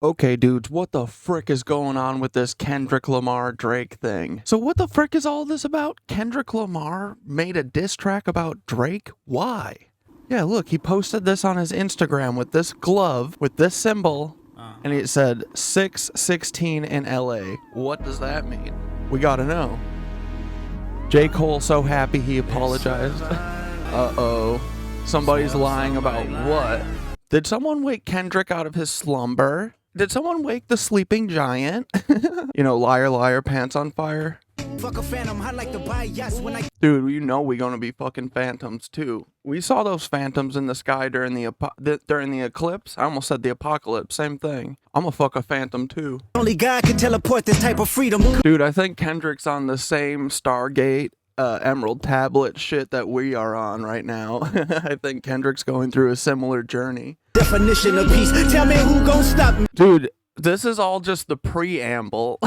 Okay, dudes, what the frick is going on with this Kendrick Lamar Drake thing? So what the frick is all this about? Kendrick Lamar made a diss track about Drake? Why? Yeah, look, he posted this on his Instagram with this glove, with this symbol, and it said 616 in LA. What does that mean? We gotta know. J. Cole so happy he apologized. Uh-oh. Somebody's lying about what? Did someone wake Kendrick out of his slumber? Did someone wake the sleeping giant? You know, liar, liar, pants on fire. Fuck a phantom, I like to buy yes when I. Dude, you know we gonna be fucking phantoms too. We saw those phantoms in the sky during the eclipse. I almost said the apocalypse. Same thing. I'm gonna fuck a phantom too. Only God can teleport this type of freedom. Dude, I think Kendrick's on the same Stargate Emerald tablet shit that we are on right now. I think Kendrick's going through a similar journey. Definition of peace. Tell me who gon' stop me. Dude, this is all just the preamble.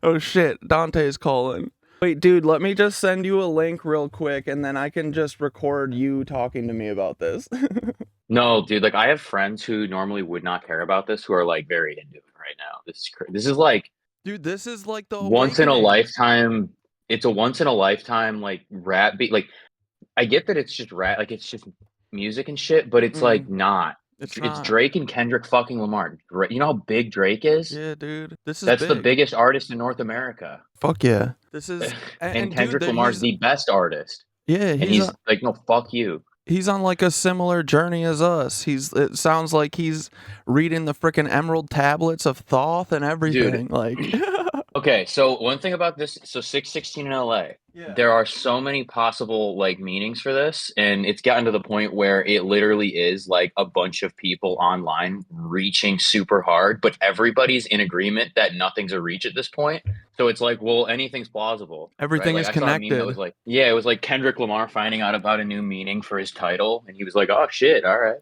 Oh shit, Dante's calling. Wait, dude, let me just send you a link real quick and then I can just record you talking to me about this. No, dude, like I have friends who normally would not care about this who are like very into it right now. This is like Dude, this is like the once in a awakening. lifetime. It's a once in a lifetime like rap beat. Like I get that it's just rap, like it's just music and shit, but it's like not. It's It's not. Drake and Kendrick fucking Lamar. You know how big Drake is? Yeah, dude. This is That's the big. biggest artist in North America. Fuck yeah. This is And dude, Kendrick Lamar's the best artist. yeah, And he's like, no, fuck you. he's on like a similar journey as us. It sounds like he's reading the freaking emerald tablets of Thoth and everything. Dude. Like Okay, so one thing about this, so 616 in LA, yeah. there are so many possible like meanings for this, and it's gotten to the point where it literally is like a bunch of people online reaching super hard, but everybody's in agreement that nothing's a reach at this point. So it's like, well, anything's plausible. Everything right? is Like I saw a meme that connected. was like, yeah, it was like Kendrick Lamar finding out about a new meaning for his title, and he was like, oh shit, all right.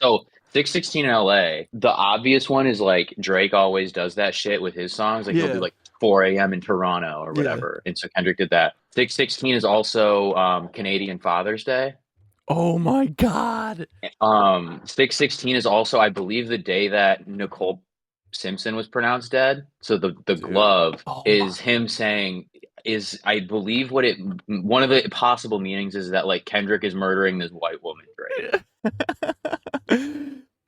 So 616 in LA, the obvious one is like Drake always does that shit with his songs. Like he'll Yeah. do like 4 a.m. in Toronto or Yeah. whatever. And so Kendrick did that. 616 is also Canadian Father's Day. Oh my god. 616 is also, I believe, the day that Nicole Simpson was pronounced dead. So the glove is him saying is I believe one of the possible meanings is that like Kendrick is murdering this white woman, right?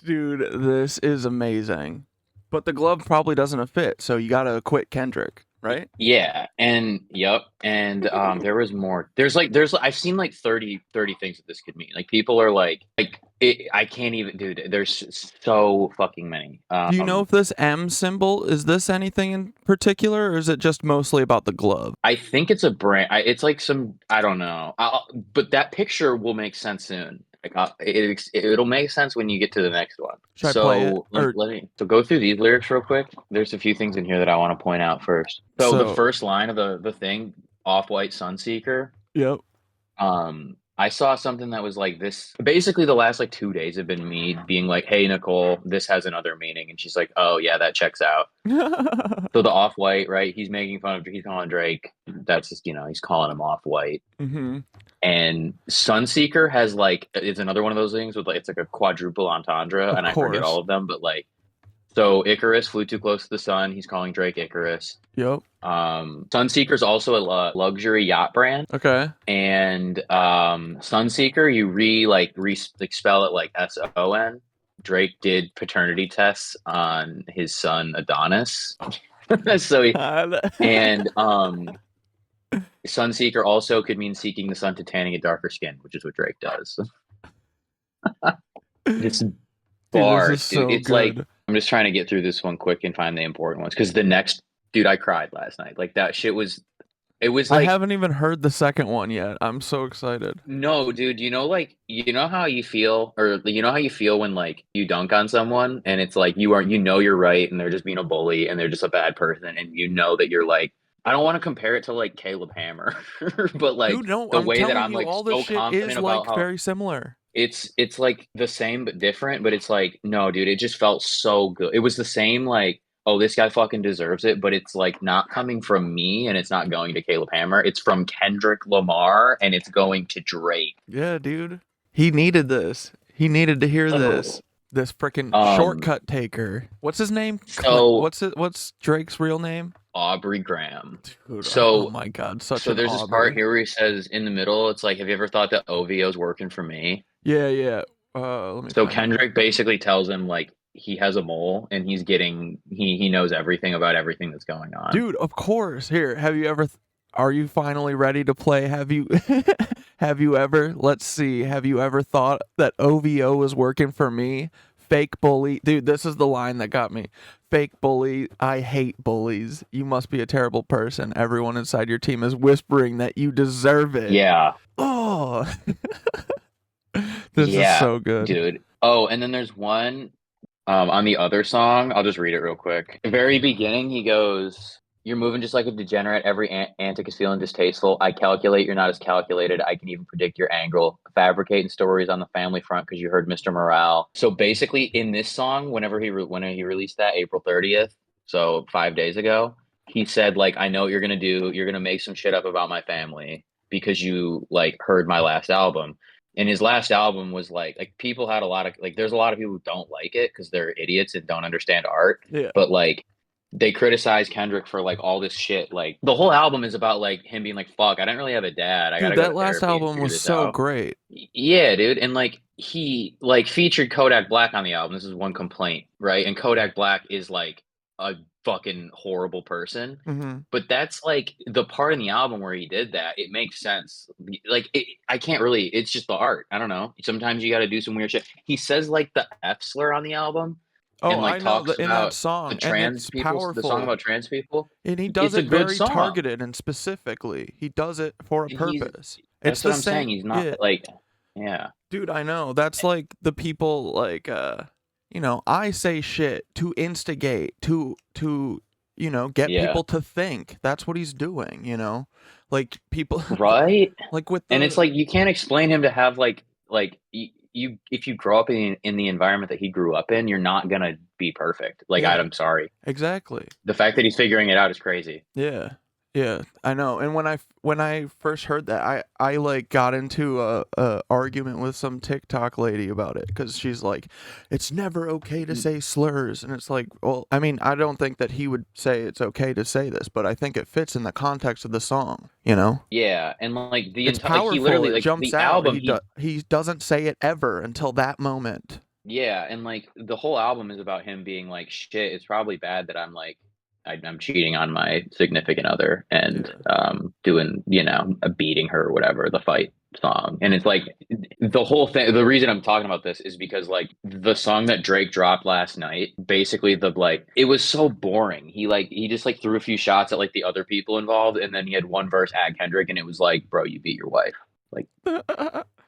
Dude, this is amazing. But the glove probably doesn't fit, so you gotta quit Kendrick, right? Yeah, and yep, and there was more. There's I've seen like 30 things that this could mean. Like people are like I can't even, dude. There's so fucking many. Do you know if this M symbol is this anything in particular, or is it just mostly about the glove? I think it's a brand. It's like some, I don't know. But that picture will make sense soon. Like it'll make sense when you get to the next one. Should I play it, let me go through these lyrics real quick. There's a few things in here that I want to point out first. So the first line of the thing, Off-White Sunseeker. Yep. I saw something that was like this. Basically, the last like 2 days have been me being like, "Hey, Nicole, this has another meaning," and she's like, "Oh yeah, that checks out." So the Off-White, right? He's making fun of. He's calling Drake. That's just he's calling him Off-White. Mm-hmm. And Sunseeker has like it's another one of those things with like it's like a quadruple entendre, and I forget all of them, but like so Icarus flew too close to the sun. He's calling Drake Icarus. Yep. Sunseeker's also a luxury yacht brand. Okay. And Sunseeker, you spell it like SON. Drake did paternity tests on his son Adonis. So Sunseeker also could mean seeking the sun to tanning a darker skin, which is what Drake does. It's bars, dude. So it's good. like I'm just trying to get through this one quick and find the important ones because the next, dude, I cried last night. Like that shit was. It was like I haven't even heard the second one yet. I'm so excited. No, dude, you know how you feel, or you know how you feel when like you dunk on someone and it's like you're right and they're just being a bully and they're just a bad person and you know that you're like, I don't want to compare it to like Caleb Hammer, but like Dude, no, the way that I'm like all so this shit confident is about like how very similar. it's like the same but different, but it's like no, dude, it just felt so good. It was the same like, oh, this guy fucking deserves it, but it's like not coming from me and it's not going to Caleb Hammer. It's from Kendrick Lamar and it's going to Drake. Yeah, dude. He needed this. He needed to hear this. This freaking Um, shortcut taker. What's his name? So What's Drake's real name? Aubrey Graham. Dude, oh So my God, such so an there's this part Aubrey. here where he says in the middle, it's like, have you ever thought that OVO's working for me? Yeah, yeah. Let me So find it. Kendrick basically tells him like he has a mole and he knows everything about everything that's going on. Dude, of course. Here, have you ever? Are you finally ready to play? Have you? Have you ever? Let's see. Have you ever thought that OVO was working for me? Fake bully, dude. This is the line that got me. Fake bully. I hate bullies. You must be a terrible person. Everyone inside your team is whispering that you deserve it. Yeah. Oh, this is Yeah, so good. dude. Oh, and then there's one on the other song. I'll just read it real quick. The very beginning, he goes, "You're moving just like a degenerate. Every antic is feeling distasteful. I calculate you're not as calculated. I can even predict your angle. Fabricating stories on the family front because you heard Mr. Morale." So basically, in this song, when he released that April 30th, so 5 days ago, he said like, "I know what you're gonna do. You're gonna make some shit up about my family because you like heard my last album." And his last album was like people had a lot of like there's a lot of people who don't like it because they're idiots and don't understand art. Yeah. But like they criticize Kendrick for like all this shit. Like the whole album is about like him being like, "Fuck, I didn't really have a dad. I Dude, gotta go that to last therapy and album figure was this so out." great. Yeah, dude. And like he like featured Kodak Black on the album. This is one complaint, right? And Kodak Black is like a fucking horrible person. Mm-hmm. But that's like the part in the album where he did that. It makes sense. Like I can't really. It's just the art. I don't know. Sometimes you got to do some weird shit. He says like the F slur on the album, Oh, and like I know talks in that about the song, and trans it's people. The song powerful. about trans people. And he does It's a it good very song. targeted and specifically. He does it for a And he's. purpose. It's That's the what I'm saying. same. He's not Yeah, like. Yeah. dude, I know. That's like the people like I say shit to instigate, to get Yeah. people to think. That's what he's doing, Like people Right. like with And it's the like you can't explain him to have like you if you grow up in the environment that he grew up in, you're not gonna be perfect. Like yeah, I'm sorry. exactly. The fact that he's figuring it out is crazy. Yeah. Yeah, I know. And when I first heard that, I like got into a argument with some TikTok lady about it cuz she's like it's never okay to say slurs, and it's like, well, I mean, I don't think that he would say it's okay to say this, but I think it fits in the context of the song, Yeah, and like the It's entire like he powerful. literally It like jumps the out. album He doesn't say it ever until that moment. yeah, and like the whole album is about him being like shit, it's probably bad that I'm like I'm cheating on my significant other and Yeah. doing, beating her or whatever, the fight song. And it's like the whole thing, the reason I'm talking about this is because like the song that Drake dropped last night, basically the like it was so boring. He just like threw a few shots at like the other people involved and then he had one verse at Kendrick and it was like, "Bro, you beat your wife." Like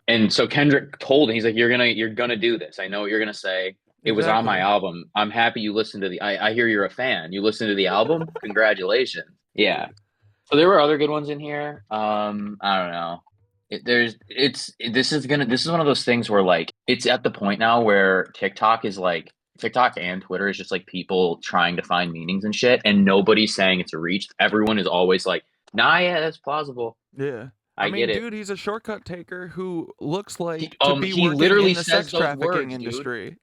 and so Kendrick told him, he's like, you're gonna do this. I know what you're gonna say. It was on my Exactly. album. I'm happy you listened to the I hear you're a fan. You listened to the album? Congratulations. Yeah. Dude. So there were other good ones in here. I don't know. This is one of those things where like it's at the point now where TikTok and Twitter is just like people trying to find meanings and shit, and nobody's saying it's a reach. Everyone is always like, "Nah, yeah, that's plausible. Yeah. I I get mean, it." dude, he's a shortcut taker who looks like to be He working in literally the says sex those trafficking words, dude. industry.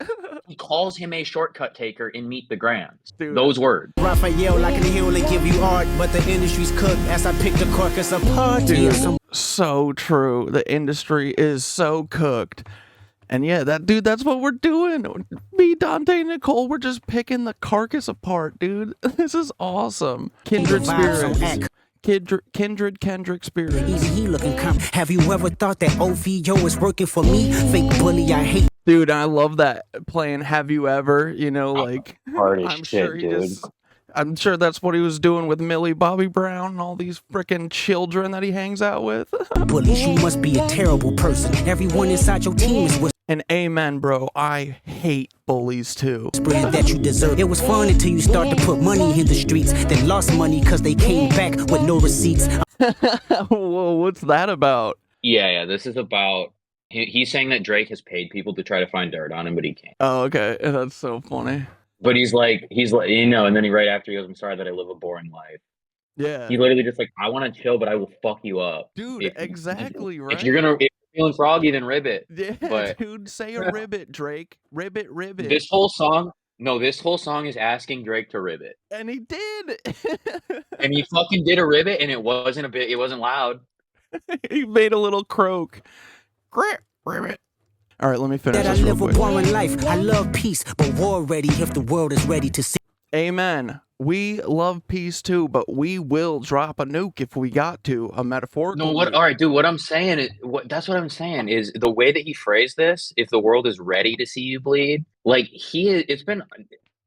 He calls him a shortcut taker in Meet the Grams. Dude. Those words. Raphael, like an hill and give you art, but the industry's cooked as I pick the carcass apart. Dude, so true. The industry is so cooked. And yeah, that's what we're doing. Me, Dante, and Nicole, we're just picking the carcass apart, dude. This is awesome. Kindred spirits. Kendrick spirits. Easy, he looking calm. Have you ever thought that OVO is working for me? Fake bully, I hate. Dude, I love that playing Have You Ever, like Hard as I'm shit, sure he dude. just I'm sure that's what he was doing with Millie Bobby Brown and all these freaking children that he hangs out with. Bullies, you must be a terrible person. Everyone inside your team is And amen, bro. I hate bullies too. whispering that you deserve. It was fun until you start to put money in the streets, then lost money because they came back with no receipts. Whoa, what's that about? Yeah. This is about. He's saying that Drake has paid people to try to find dirt on him, but he can't. Oh, okay. That's so funny. But he's like, and then right after he goes, "I'm sorry that I live a boring life." Yeah. He literally just like, "I want to chill, but I will fuck you up." Dude, exactly, right? If you're feeling froggy than ribbit. Yeah, But dude, say a ribbit, Drake. Ribbit, ribbit. this whole song, no, this whole song is asking Drake to ribbit, And he did. and he fucking did a ribbit, and it wasn't loud. He made a little croak. Ribbit. All right, let me finish That I this real live a quick. warring life. I love peace, but war ready if the world is ready to see. Amen. We love peace too, but we will drop a nuke if we got to, a metaphorical No, what? nuke. All right, dude. What I'm saying is, that's what I'm saying is the way that he phrased this. If the world is ready to see you bleed, like it's been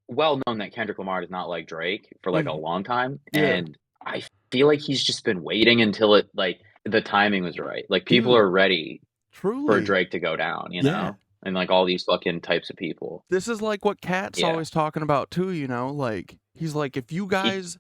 well known that Kendrick Lamar does not like Drake for like a long time, Yeah. and I feel like he's just been waiting until it like the timing was right. Like people Dude, are ready truly for Drake to go down, you know, and like all these fucking types of people. This is like what Cat's always talking about too, you know, like he's like, if you guys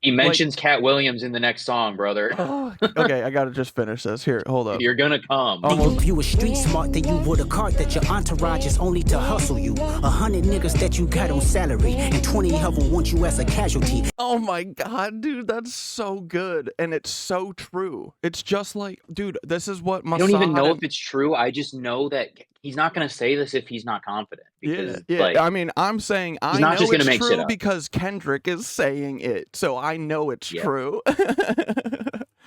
He mentions Cat Williams in the next song, brother. Oh, okay, I gotta just finish this. Here, hold up. You're gonna come. If you were street smart, then you would have caught that your entourage is only to hustle you. 100 niggas that you got on salary, and 20 of them want you as a casualty. Oh my god, dude, that's so good, and it's so true. It's just like, dude, this is what I don't even know if it's true. I just know that he's not gonna say this if he's not confident. Because, yeah. Like, I mean, I'm saying I not know just gonna it's make shit true up. because Kendrick is saying it, so I know it's true.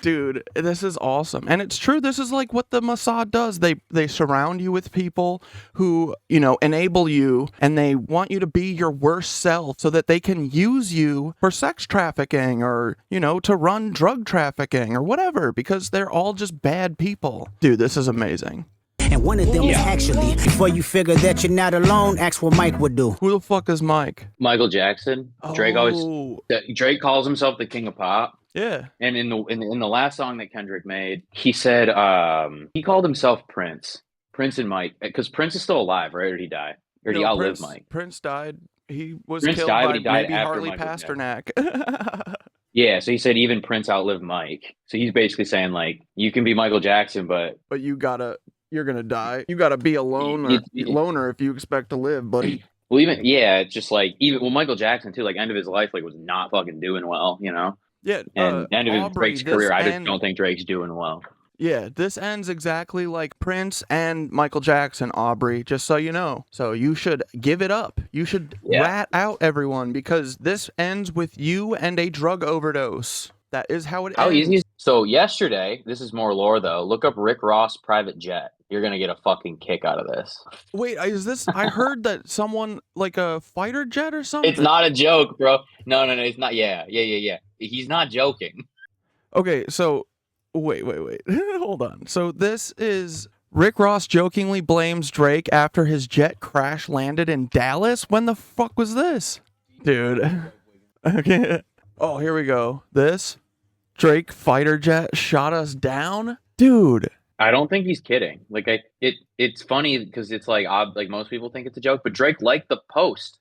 Dude, this is awesome. And it's true. This is like what the Mossad does. They surround you with people who, you know, enable you, and they want you to be your worst self so that they can use you for sex trafficking or, you know, to run drug trafficking or whatever, because they're all just bad people. Dude, this is amazing. And one of them is actually, before you figure that you're not alone, ask what Mike would do. Who the fuck is Mike? Michael Jackson. Drake Drake calls himself the king of pop. Yeah. And in the last song that Kendrick made, he said he called himself Prince and Mike, because Prince is still alive, right? Or did he die? Or did he outlive Mike? Prince died. He was Prince killed died, by but he died maybe after Harley Michael Pasternak. Yeah, so he said even Prince outlived Mike. So he's basically saying like, you can be Michael Jackson, but you're gonna die. You gotta be a loner if you expect to live, buddy. Well, it's just like Michael Jackson too. Like end of his life, like was not fucking doing well, you know. Yeah, and end of Aubrey, Drake's career, I just don't think Drake's doing well. Yeah, this ends exactly like Prince and Michael Jackson, Aubrey, just so you know. So you should give it up. You should rat out everyone, because this ends with you and a drug overdose. That is how it ends. How easy? So yesterday, this is more lore though. Look up Rick Ross private jet. You're gonna get a fucking kick out of this. Wait, is this? I heard that someone like a fighter jet or something. It's not a joke, bro. No, it's not. Yeah. He's not joking. Okay, so wait. Hold on. So this is Rick Ross jokingly blames Drake after his jet crash landed in Dallas. When the fuck was this, dude? Okay. Oh, here we go. This Drake fighter jet shot us down, dude. I don't think he's kidding. Like it's funny because it's like most people think it's a joke, but Drake liked the post.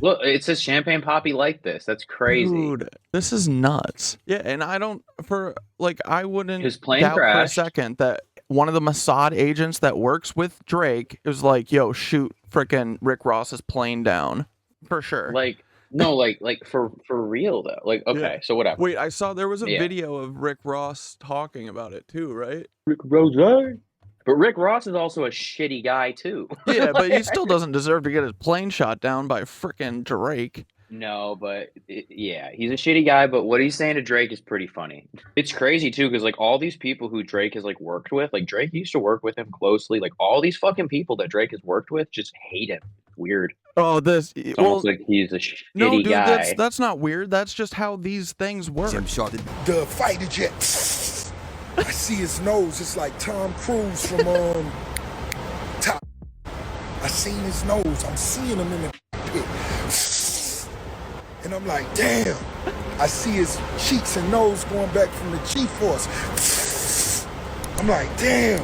Look, it says Champagne Papi liked this. That's crazy. Dude, this is nuts. Yeah, and I wouldn't His plane doubt crashed for a second that one of the Mossad agents that works with Drake is like, yo, shoot frickin' Rick Ross's plane down. For sure. No, for real though. So whatever. Wait, I saw there was a video of Rick Ross talking about it too, right? Rick Ross. But Rick Ross is also a shitty guy too. Yeah, but he still doesn't deserve to get his plane shot down by frickin' Drake. No, but he's a shitty guy, but what he's saying to Drake is pretty funny. It's crazy too, because all these people who Drake has worked with, Drake used to work with him closely. All these fucking people that Drake has worked with just hate him. Weird. Oh, it's almost like he's a shitty guy. That's not weird. That's just how these things work. The fighter jet. I see his nose. It's like Tom Cruise from Top. I seen his nose. I'm seeing him in the pit. And I'm like, damn. I see his cheeks and nose going back from the G-force. I'm like, damn.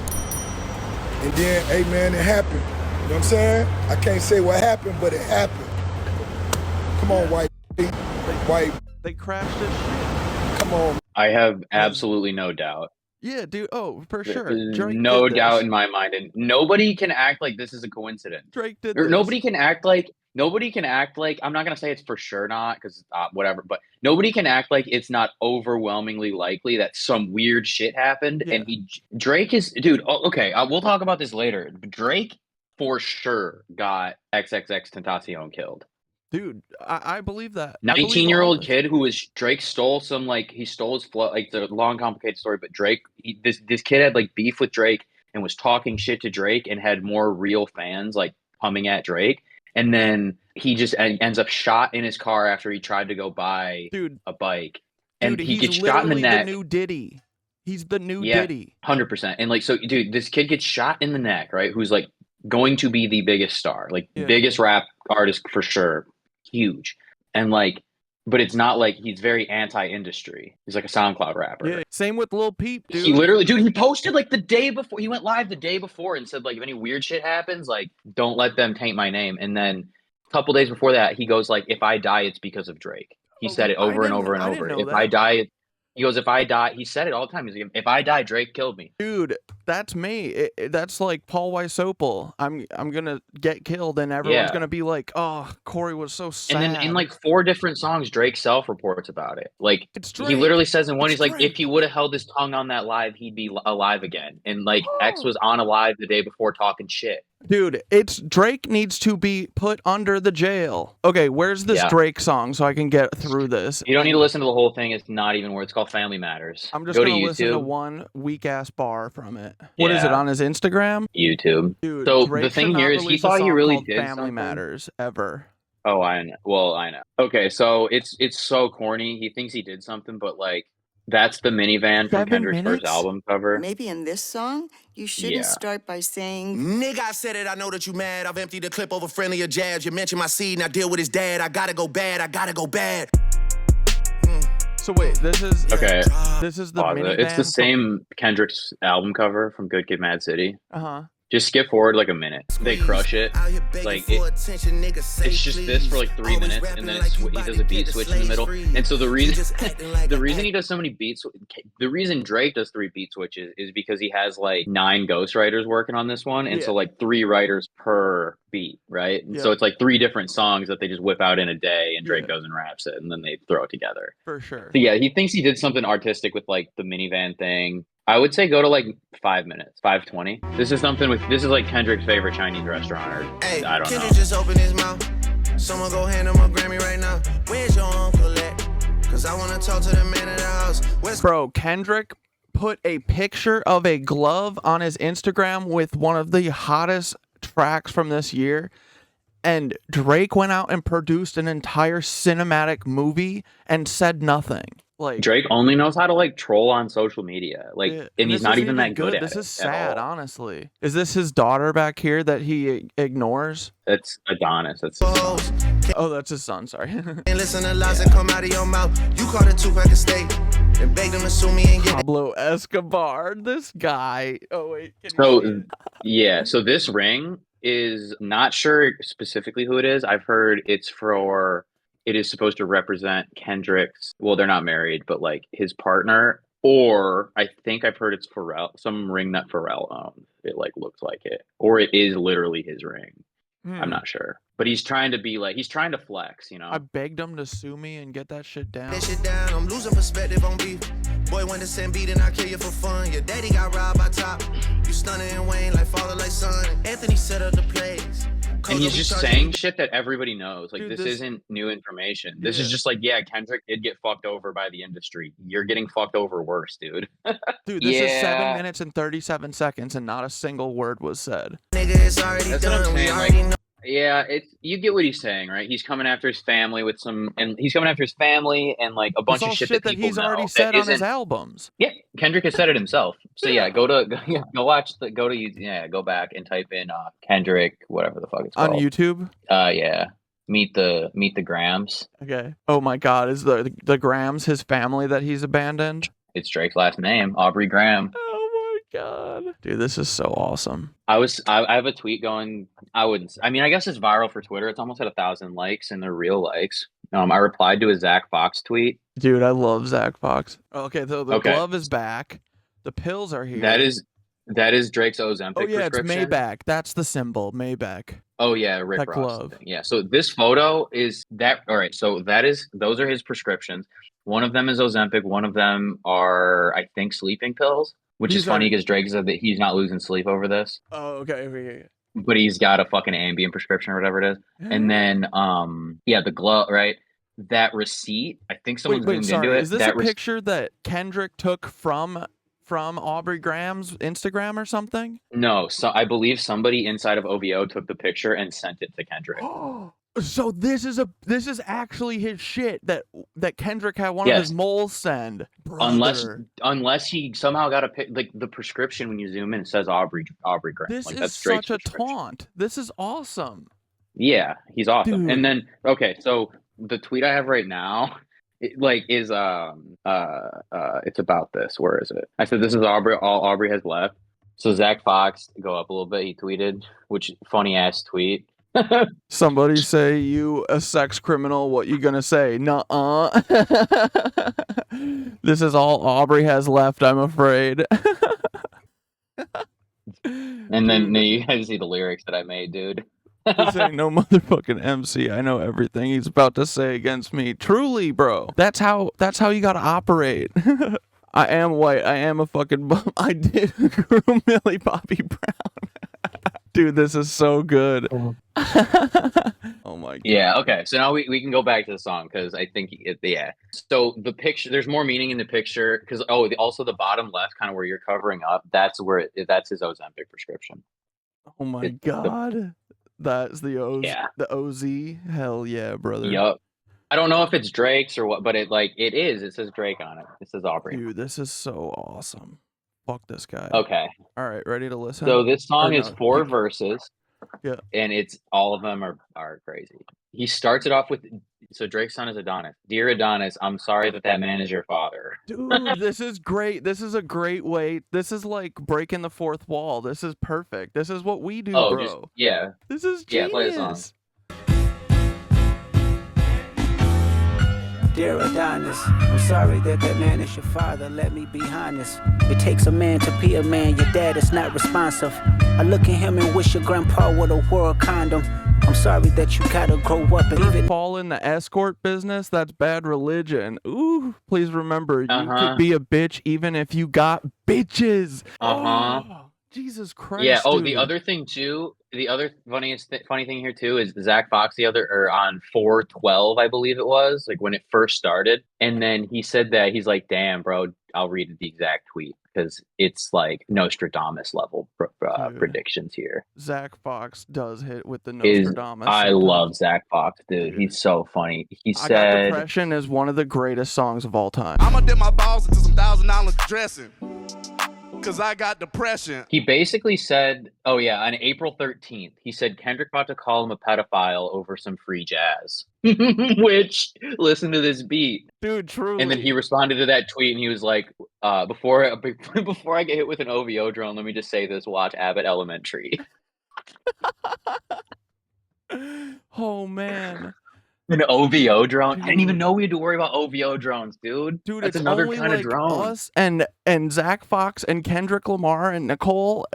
And then, hey man, it happened. You know what I'm saying? I can't say what happened, but it happened. Come on, white. They crashed his shit. Come on. I have absolutely no doubt. Yeah, dude. Oh, for There's sure. Drake no did doubt this. in my mind, and nobody can act like this is a coincidence. Drake did Or this. nobody can act like I'm not gonna say it's for sure not because whatever, but nobody can act like it's not overwhelmingly likely that some weird shit happened. Yeah. And Drake is dude. Oh, okay, we'll talk about this later. Drake for sure got XXX Tentacion killed. Dude, I believe that. I believe 19-year-old this. kid who was Drake stole some he stole his flow, like the long complicated story, but Drake this kid had like beef with Drake and was talking shit to Drake and had more real fans like coming at Drake, and then he just ends up shot in his car after he tried to go buy a bike, and he He's gets shot in the literally neck. the new Diddy. He's the new Yeah, Diddy. 100%. And so dude, this kid gets shot in the neck, right? Who's like going to be the biggest star, like biggest rap artist for sure, huge. And but it's not like he's very anti-industry. He's like a SoundCloud rapper. Yeah. Same with Lil Peep, dude. He literally, dude, he posted like the day before. He went live the day before and said like, if any weird shit happens, like, don't let them taint my name. And then a couple days before that, he goes like, if I die, it's because of Drake. He said it over and over and over. If I die, he goes, if I die, he said it all the time. He's like, if I die, Drake killed me. Dude, that's me. That's like Paul Wysopal. I'm gonna get killed, and everyone's gonna be like, "Oh, Corey was so sad." And then in like 4 different songs, Drake self-reports about it. Like Drake. He literally says in one, he's like, Drake. if he would have held his tongue on that live, he'd be alive again. And like X was on a live the day before talking shit. Dude, it's Drake needs to be put under the jail. Okay, where's this Drake song so I can get through this? You don't need to listen to the whole thing. It's not even where it's called Family Matters. I'm just going to listen to one weak ass bar from it. What is it, on his Instagram? YouTube. Dude, so Drake the thing here is he thought he really did Family something. Matters ever. Oh, I know. Well, I know. Okay, so it's so corny. He thinks he did something, but like that's the minivan from Kendrick's first album cover. Maybe in this song, you shouldn't start by saying, nigga, I said it, I know that you mad. I've emptied the clip over friendlier jabs. You mentioned my seed, now deal with his dad. I gotta go bad, I gotta go bad. So wait, this is okay. This is the minivan. It's the same Kendrick's album cover from Good Kid, Mad City. Just skip forward like a minute. They crush it. Like it's just this for like 3 minutes, and then he does a beat switch in the middle. And so the reason he does so many beats, the reason Drake does 3 beat switches is because he has like 9 ghostwriters working on this one, and so like 3 writers per beat, right? And so it's like 3 different songs that they just whip out in a day, and Drake goes and raps it, and then they throw it together. For sure. So yeah, he thinks he did something artistic with like the minivan thing. I would say go to like 5 minutes, 5:20. This is like Kendrick's favorite Chinese restaurant, or I don't know. Kendrick just opened his mouth. Someone go hand him a Grammy right now. Where's your uncle at? Cause I wanna talk to the man in the house. Bro, Kendrick put a picture of a glove on his Instagram with one of the hottest tracks from this year. And Drake went out and produced an entire cinematic movie and said nothing. Like Drake only knows how to like troll on social media, like, and he's not even that good at it. This is sad, honestly. Is this his daughter back here that he ignores? That's Adonis. That's his son. Oh, that's his son. Sorry. And listen to lies that come out of your mouth. You caught a 2-pack of steak and begged him to sue me and get Pablo Escobar. This guy. Oh wait. So yeah. So this ring is not sure specifically who it is. I've heard it is supposed to represent Kendrick's, well, they're not married, but like his partner, or I think I've heard it's Pharrell, some ring that Pharrell owns. It like looks like it, or it is literally his ring. I'm not sure, but he's trying to flex, you know. I begged him to sue me and get that shit down. I'm losing perspective on beef. Boy went to send beat and I kill you for fun. Your daddy got robbed by top. You stunning and Wayne like father like son. Anthony set up the plays. And he's just saying shit that everybody knows. Like, dude, this isn't new information. This is just like, yeah, Kendrick did get fucked over by the industry. You're getting fucked over worse, dude. Dude, this is 7 minutes and 37 seconds, and not a single word was said. Nigga, it's already That's done. what I'm We saying. already know. Yeah, you get what he's saying, right? He's coming after his family and like a bunch of shit that people he's already said on his albums. Yeah, Kendrick has said it himself. So yeah, go back and type in Kendrick, whatever the fuck it's called. On YouTube? Yeah. Meet the Grams. Okay. Oh my god, is the Grams his family that he's abandoned? It's Drake's last name, Aubrey Graham. Oh my god. Dude, this is so awesome. I have a tweet going. I guess it's viral for Twitter. It's almost at 1,000 likes, and they're real likes. I replied to a Zach Fox tweet. Dude, I love Zach Fox. Okay, the glove is back. The pills are here. That is Drake's Ozempic yeah, prescription. it's Maybach. That's the symbol, Maybach. Oh yeah, Rick that Ross glove. thing. Yeah. So this photo is that. All right. So those are his prescriptions. One of them is Ozempic. One of them are, I think, sleeping pills. Which is funny because Drake said that he's not losing sleep over this. Oh, okay. But he's got a fucking Ambien prescription or whatever it is. And then, the glove, right? That receipt. I think someone zoomed into it. Is this a picture that Kendrick took from Aubrey Graham's Instagram or something? No, so I believe somebody inside of OVO took the picture and sent it to Kendrick. So this is actually his shit that Kendrick had one of his moles send. Brother. Unless he somehow got a pic, like the prescription when you zoom in, it says Aubrey Graham. This like, is such a taunt. This is awesome. Yeah, he's awesome. Dude. And then so the tweet I have right now, it's about this. Where is it? I said this is Aubrey. All Aubrey has left. So Zach Fox, go up a little bit. He tweeted, which funny ass tweet. Somebody say you a sex criminal. What you gonna say? Nuh-uh. This is all Aubrey has left, I'm afraid. And then you guys see the lyrics that I made, dude. This ain't no motherfucking MC. I know everything he's about to say against me. Truly, bro. That's how you gotta operate. I am white. I am a fucking bum. I did groom Millie Bobby Brown. Dude, this is so good. Oh my god. Yeah, okay. So now we can go back to the song because I think So the picture, there's more meaning in the picture because also the bottom left, kind of where you're covering up, that's his Ozempic prescription. Oh my god. That's the Oz. Yeah. The OZ. Hell yeah, brother. Yup. I don't know if it's Drake's or what, but it is. It says Drake on it. It says Aubrey. Dude, this is so awesome. Fuck this guy. Okay. All right, ready to listen? So this song is 4 verses. Yeah. And it's all of them are crazy. He starts it off with, so Drake's son is Adonis. Dear Adonis, I'm sorry that man is your father. Dude, this is great. This is a great way. This is like breaking the fourth wall. This is perfect. This is what we do, bro. This is genius. Yeah, play the song. Dear Adonis, I'm sorry that man is your father. Let me be honest. It takes a man to be a man. Your dad is not responsive. I look at him and wish your grandpa would a world condom. I'm sorry that you gotta grow up and even fall in the escort business. That's bad religion. Ooh, please remember, you could be a bitch even if you got bitches. Oh, Jesus Christ. Yeah. Oh, dude. The other thing too. The other funny thing here too is Zach Fox on 4/12, I believe it was, like when it first started, and then he said that he's like, "Damn, bro, I'll read the exact tweet because it's like Nostradamus level predictions here." Zach Fox does hit with the Nostradamus. I love Zach Fox, dude. He's so funny. He said, "I Got Depression" is one of the greatest songs of all time. I'ma dip my balls into some $1,000 dressing. Cause I got depression. He basically said, on April 13th, he said Kendrick about to call him a pedophile over some free jazz. Which, listen to this beat. Dude, truly. And then he responded to that tweet and he was like, before I get hit with an OVO drone, let me just say this, watch Abbott Elementary. Oh, man. An OVO drone? Dude. I didn't even know we had to worry about OVO drones, dude. Dude, that's it's another only kind like of drone. Us and Zach Fox and Kendrick Lamar and Nicole,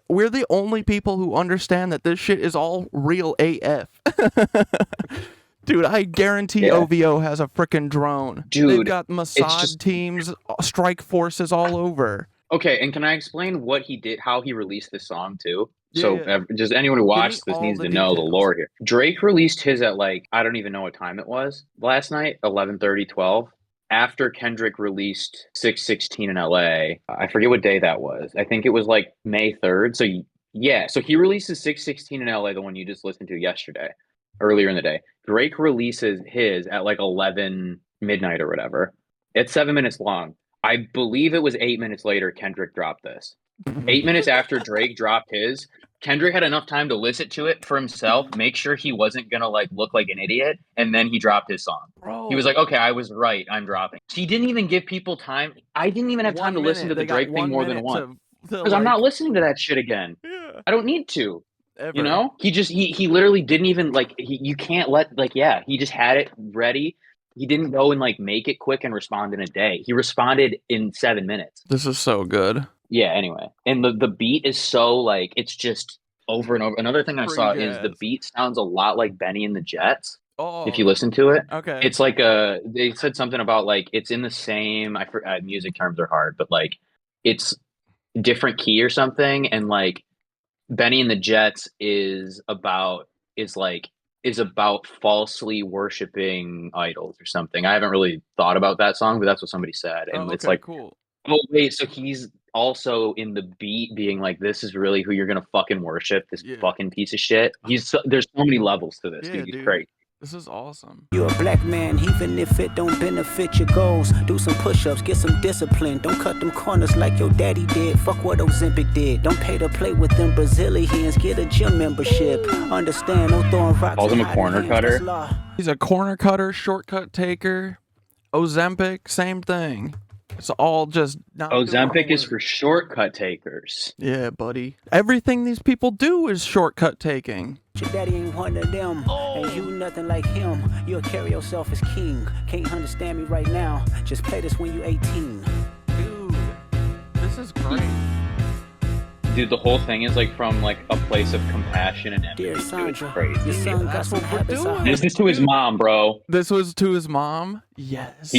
we're the only people who understand that this shit is all real AF. Dude, I guarantee OVO has a freaking drone. Dude, they've got Mossad teams, strike forces all over. Okay, and can I explain what he did, how he released this song too? Just anyone who watched this needs to know the lore here. Drake released his at I don't even know what time it was last night, 11:30, 12. After Kendrick released 616 in LA, I forget what day that was. I think it was May 3rd. So he releases 616 in LA, the one you just listened to yesterday, earlier in the day. Drake releases his at 11 midnight or whatever. It's 7 minutes long. I believe it was 8 minutes later Kendrick dropped this. 8 minutes after Drake dropped his, Kendrick had enough time to listen to it for himself, make sure he wasn't gonna look like an idiot, and then he dropped his song. Bro. He was like, "Okay, I was right. I'm dropping." He didn't even give people time. I didn't even have time to listen to the Drake thing more than once because I'm not listening to that shit again. Yeah. I don't need to. Ever. You know, he literally didn't even you can't let he just had it ready. he didn't go and like make it quick and respond in a day. He responded in 7 minutes. This is so good. Yeah, anyway. And the beat is so like it's just over and over. Another thing I saw is the beat sounds a lot like Benny and the Jets. Oh, if you listen to it. Okay. It's like they said something about like it's in the same music terms are hard, but like it's different key or something, and like Benny and the Jets is about falsely worshiping idols or something. I haven't really thought about that song, but that's what somebody said. And it's like, cool. Oh wait, so he's also in the beat being like, this is really who you're gonna fucking worship, this fucking piece of shit. There's so many levels to this, dude. He's great. This is awesome. You're a black man, even if it don't benefit your goals. Do some push-ups, get some discipline. Don't cut them corners like your daddy did. Fuck what Ozempic did. Don't pay to play with them Brazilians. Get a gym membership. Understand, no throwing rocks. Calls him a corner cutter. He's a corner cutter, shortcut taker. Ozempic, same thing. It's all just not Ozempic is for shortcut takers. Yeah, buddy. Everything these people do is shortcut taking. Your daddy ain't one of them, and you nothing like him. You'll carry yourself as king. Can't understand me right now. Just play this when you 18. Dude, this is great. Dude, the whole thing is like from like a place of compassion and empathy. Dear Sandra, it's crazy. your son got some habits. This is to his mom, bro. This was to his mom? Yes.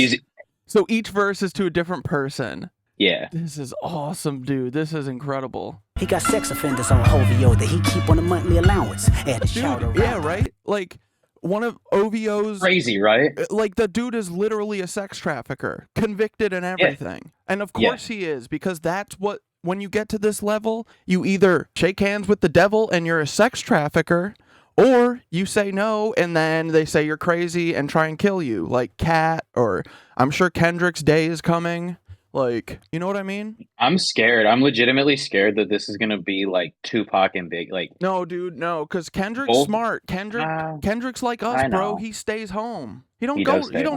So each verse is to a different person. Yeah. This is awesome, dude. This is incredible. He got sex offenders on OVO that he keep on a monthly allowance. Yeah, right? Like, one of OVO's... Crazy, right? Like, the dude is literally a sex trafficker. Convicted and everything. Yeah. And of course he is, because that's what... When you get to this level, you either shake hands with the devil and you're a sex trafficker, or you say no, and then they say you're crazy and try and kill you, like Cat, or I'm sure Kendrick's day is coming. Like, you know what I mean? I'm scared. I'm legitimately scared that this is gonna be like Tupac and Big. Like, no, dude, no, because Kendrick's smart. Kendrick's like us, bro. He stays home. He don't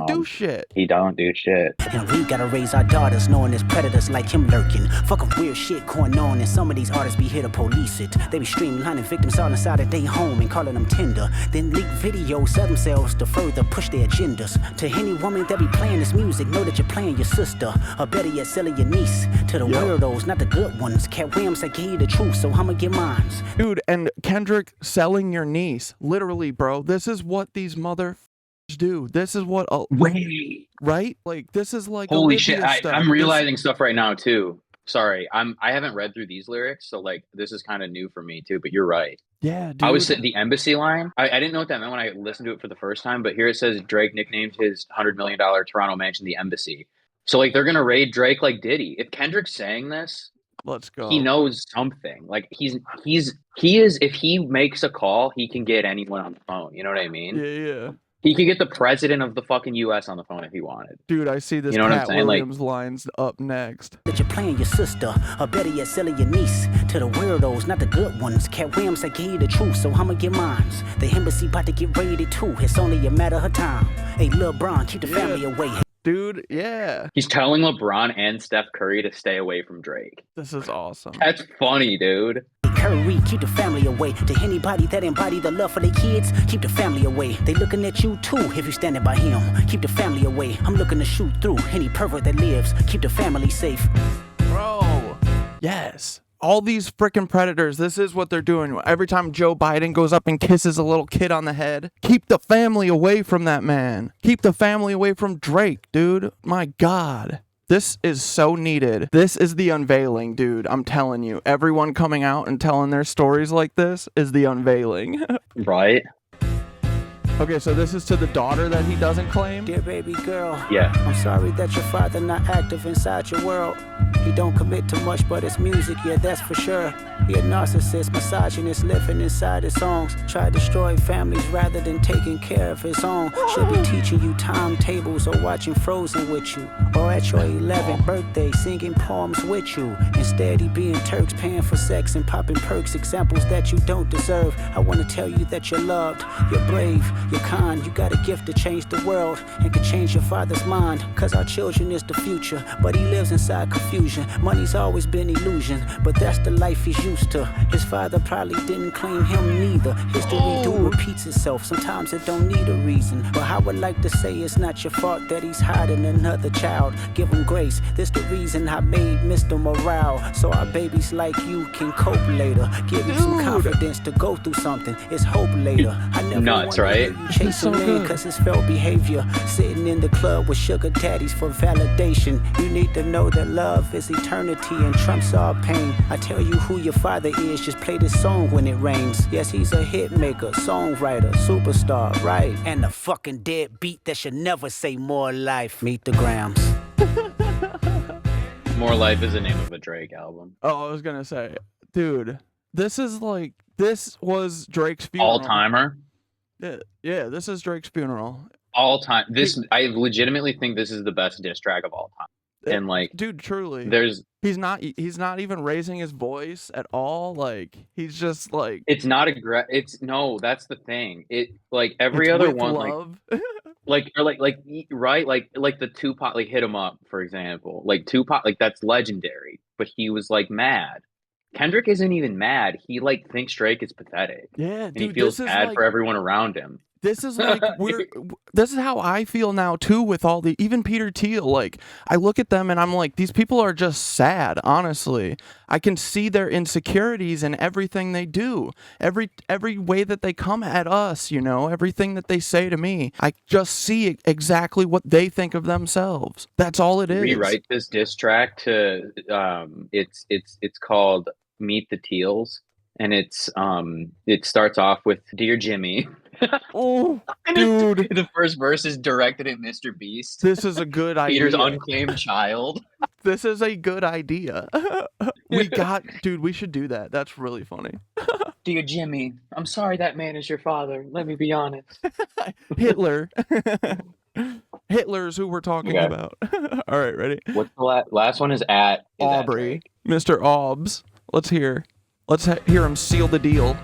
do shit. He don't do shit. And we gotta raise our daughters knowing there's predators like him lurking. Fucking weird shit going on, and some of these artists be here to police it. They be streamlining victims all inside of their home and calling them tender. Then leak videos of themselves to further push their agendas. To any woman that be playing this music, know that you're playing your sister, or better yet, selling your niece. To the weirdos, not the good ones. Cat Williams, I gave you the truth, so I'ma get mines. Dude, and Kendrick selling your niece, literally, bro. This is what these do. This is what right? Like, this is like holy shit. I'm realizing stuff right now too. Sorry, I haven't read through these lyrics, so like this is kind of new for me too. But you're right. Yeah, dude. I was at the embassy line. I didn't know what that meant when I listened to it for the first time. But here it says Drake nicknamed his $100 million Toronto mansion the Embassy. So like they're gonna raid Drake like Diddy. If Kendrick's saying this, let's go. He knows something. Like he is. If he makes a call, he can get anyone on the phone. You know what I mean? Yeah. He could get the president of the fucking U.S. on the phone if he wanted. Dude, I see this Cat Williams lines up next. That you're playing your sister, or better yet, selling your niece. To the weirdos, not the good ones. Cat Williams, I gave you the truth, so I'ma get mines. The embassy about to get raided too. It's only a matter of time. Hey, Lil Bron, keep the family away. Dude, yeah. He's telling LeBron and Steph Curry to stay away from Drake. This is awesome. That's funny, dude. Curry, keep the family away. To anybody that embody the love for their kids, keep the family away. They looking at you too if you standing by him. Keep the family away. I'm looking to shoot through any pervert that lives. Keep the family safe. Bro. Yes. All these freaking predators, this is what they're doing. Every time Joe Biden goes up and kisses a little kid on the head, keep the family away from that man. Keep the family away from Drake, dude. My God. This is so needed. This is the unveiling, dude. I'm telling you. Everyone coming out and telling their stories like this is the unveiling. Right? Okay, so this is to the daughter that he doesn't claim? Dear baby girl. Yeah. I'm sorry that your father not active inside your world. He don't commit to much, but it's music, yeah, that's for sure. He a narcissist, misogynist, living inside his songs. Try to destroy families rather than taking care of his own. Should be teaching you timetables or watching Frozen with you. Or at your 11th birthday, singing poems with you. Instead, he being Turks, paying for sex and popping perks, examples that you don't deserve. I want to tell you that you're loved, you're brave, you're kind. You got a gift to change the world and can change your father's mind. Cause our children is the future, but he lives inside confusion. Money's always been illusion, but that's the life he's used to. His father probably didn't claim him neither. History do repeats itself. Sometimes it don't need a reason. But I would like to say it's not your fault that he's hiding another child. Give him grace. This the reason I made Mr. Morale. So our babies like you can cope later. Give you some confidence to go through something. It's hope later. I never Nuts, right? You chase a man cause it's felt behavior. Sitting in the club with sugar daddies for validation. You need to know that love is eternity and trumps all pain. I tell you who your father is, just play this song when it rains. Yes, he's a hit maker, songwriter, superstar, right? And a fucking dead beat that should never say more life. Meet the Grams. More Life is the name of a Drake album. Oh, I was gonna say, dude, this was Drake's funeral. All-timer? Yeah, this is Drake's funeral. All time. I legitimately think this is the best diss track of all time. And like, dude, truly, he's not even raising his voice at all. Like, he's just like, it's not no, that's the thing. It like every other one, love. like right, like the Tupac, like Hit 'Em Up, for example. Like Tupac, like that's legendary. But he was like mad. Kendrick isn't even mad. He like thinks Drake is pathetic. Yeah, and dude, he feels bad for everyone around him. This is like this is how I feel now too with all the even Peter Thiel. Like, I look at them and I'm like, these people are just sad, honestly. I can see their insecurities in everything they do. Every way that they come at us, you know, everything that they say to me. I just see exactly what they think of themselves. That's all it is. Rewrite this diss track to it's called Meet the Teals, and it starts off with Dear Jimmy. Oh, dude. The first verse is directed at Mr. Beast. This is a good idea. Peter's unclaimed child. This is a good idea. Dude, we should do that. That's really funny. Dear Jimmy, I'm sorry that man is your father. Let me be honest. Hitler. Hitler's who we're talking about. All right, ready? What's the last one is Aubrey. Mr. Obbs. Let's hear him seal the deal.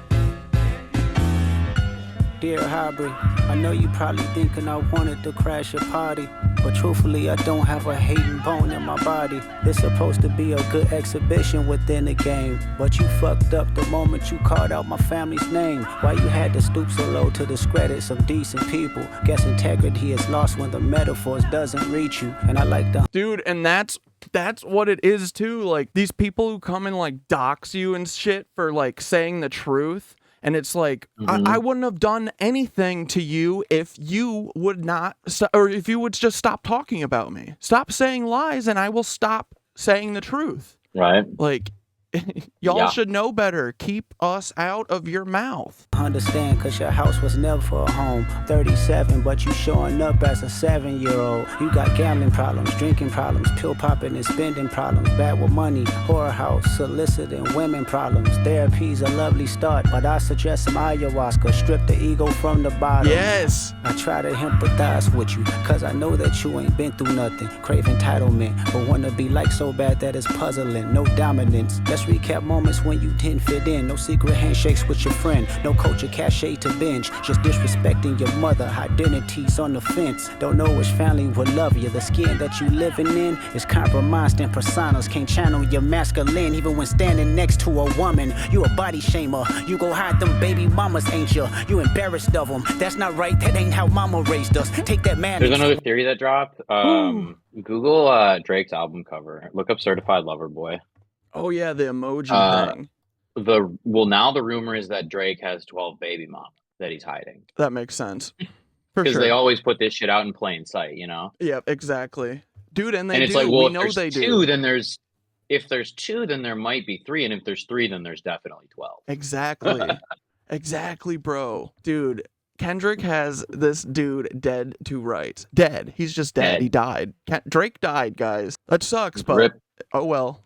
Dear Aubrey, I know you probably thinking I wanted to crash your party, but truthfully I don't have a hating bone in my body. It's supposed to be a good exhibition within the game, but you fucked up the moment you called out my family's name. Why you had to stoop so low to discredit some decent people? Guess integrity is lost when the metaphors doesn't reach you, and I like the dude, and that's what it is too. Like, these people who come and like dox you and shit for like saying the truth. And it's like, I wouldn't have done anything to you if you would not, or if you would just stop talking about me. Stop saying lies and I will stop saying the truth. Right. Like, y'all should know better. Keep us out of your mouth. Understand, cause your house was never a home. 37, but you showing up as a 7-year-old. You got gambling problems, drinking problems, pill popping and spending problems, bad with money, whorehouse, soliciting women problems. Therapy's a lovely start, but I suggest some ayahuasca. Strip the ego from the bottom. Yes. I try to empathize with you, cause I know that you ain't been through nothing. Crave entitlement, but wanna be like so bad that it's puzzling. No dominance. Let's recap moments when you didn't fit in. No secret handshakes with your friend. No culture cachet to binge. Just disrespecting your mother. Identities on the fence. Don't know which family will love you. The skin that you living in is compromised in personas. Can't channel your masculine even when standing next to a woman. You a body shamer. You go hide them baby mamas, ain't you? You embarrassed of them. That's not right. That ain't how mama raised us. Take that man. There's another theory that dropped. Google Drake's album cover. Look up Certified Lover Boy. Oh yeah, the emoji thing. Now the rumor is that Drake has 12 baby mamas that he's hiding. That makes sense. Because they always put this shit out in plain sight, you know? Yeah, exactly. Dude, and it's like, well, if there's two, then if there's 2, then there might be 3, and if there's 3, then there's definitely 12. Exactly. Exactly, bro. Dude, Kendrick has this dude dead to rights. Dead. He's just dead. He died. Drake died, guys. That sucks, but Rip. Oh well.